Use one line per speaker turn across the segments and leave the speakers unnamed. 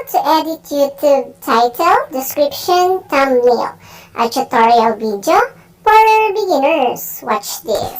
to edit YouTube title, description, thumbnail. A tutorial video for beginners. Watch this.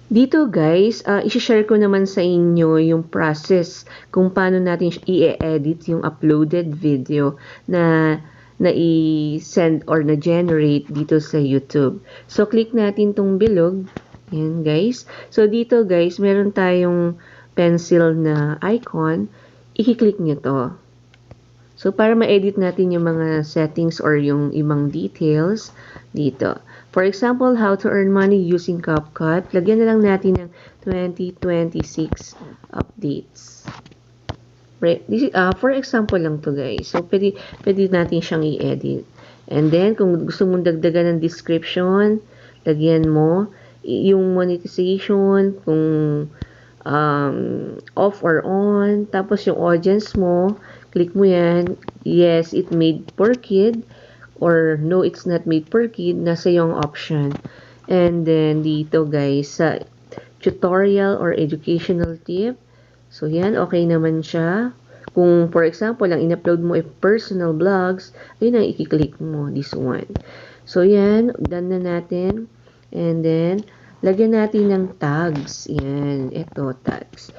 Dito guys, isi-share ko naman sa inyo yung process kung paano natin i-edit yung uploaded video na i-send or na-generate dito sa YouTube. So, click natin tong bilog. Yan guys. So, dito guys, meron tayong pencil na icon. I-click nyo to. So, para ma-edit natin yung mga settings or yung ibang details dito. For example, how to earn money using CapCut. Lagyan na lang natin ng 2026 updates. For example lang to guys. So, pwede natin siyang i-edit. And then, kung gusto mong dagdagan ng description, lagyan mo yung monetization, kung off or on. Tapos, yung audience mo, click mo yan. Yes, it made for kid. Or no, it's not made per kid, nasa yung option. And then dito guys, sa tutorial or educational tip, so yan, okay naman siya. Kung for example, ang in-upload mo ay personal blogs, ayun ang i-click mo, this one. So yan, done na natin. And then, lagyan natin ng tags. Yan, ito, tags.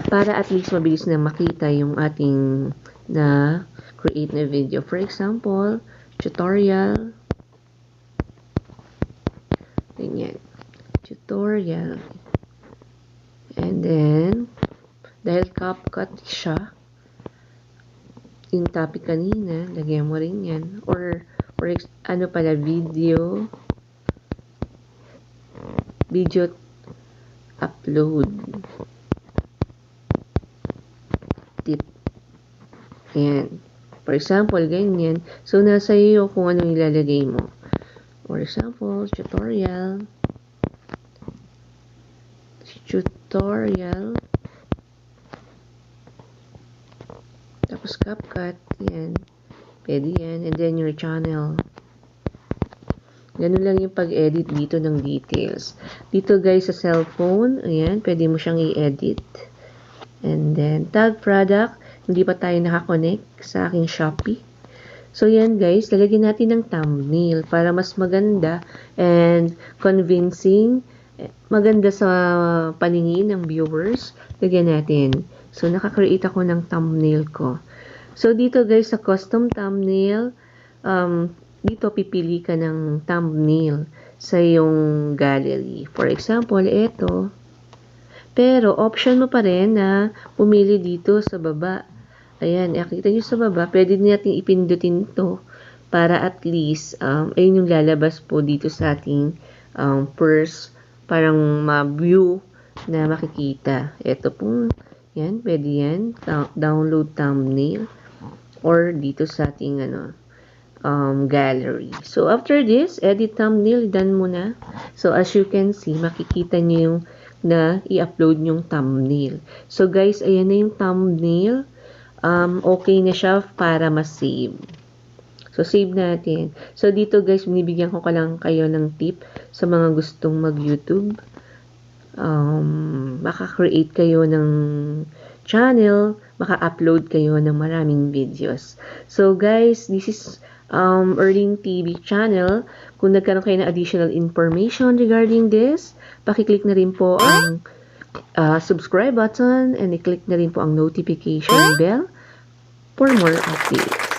Para at least mabilis na makita yung ating na create na video. For example, tutorial. Ganyan. Tutorial. And then, dahil CapCut siya, yung topic kanina, lagyan mo rin yan. Or ano pala, video upload. Tip. Ayan. For example, ganyan. So, nasa iyo kung ano ilalagay mo. For example, tutorial. Tapos, CapCut. Yan. Pwede yan. And then, your channel. Ganun lang yung pag-edit dito ng details. Dito, guys, sa cellphone. Ayan. Pwede mo siyang i-edit. And then, tag product. Hindi pa tayo nakakonect sa aking Shopee. So, yan guys, lalagyan natin ng thumbnail para mas maganda and convincing, maganda sa paningin ng viewers. Lagyan natin. So, nakakreate ako ng thumbnail ko. So, dito guys, sa custom thumbnail, dito pipili ka ng thumbnail sa iyong gallery. For example, ito. Pero, option mo pa rin na pumili dito sa baba. Ayan, nakita nyo sa baba, pwede natin ipindutin ito para at least, ayun yung lalabas po dito sa ating first, parang ma-view na makikita. Ito po, yan, pwede yan, download thumbnail, or dito sa ating gallery. So, after this, edit thumbnail, done mo na. So, as you can see, makikita nyo yung na i-upload yung thumbnail. So, guys, ayan na yung thumbnail. Okay na siya para ma-save. So, save natin. So, dito guys, binibigyan ko lang kayo ng tip sa mga gustong mag-YouTube. Maka-create kayo ng channel, maka-upload kayo ng maraming videos. So, guys, this is Erling TV channel. Kung nagkaroon kayo ng additional information regarding this, pakiclick na rin po ang subscribe button and i-click na rin po ang notification bell for more updates.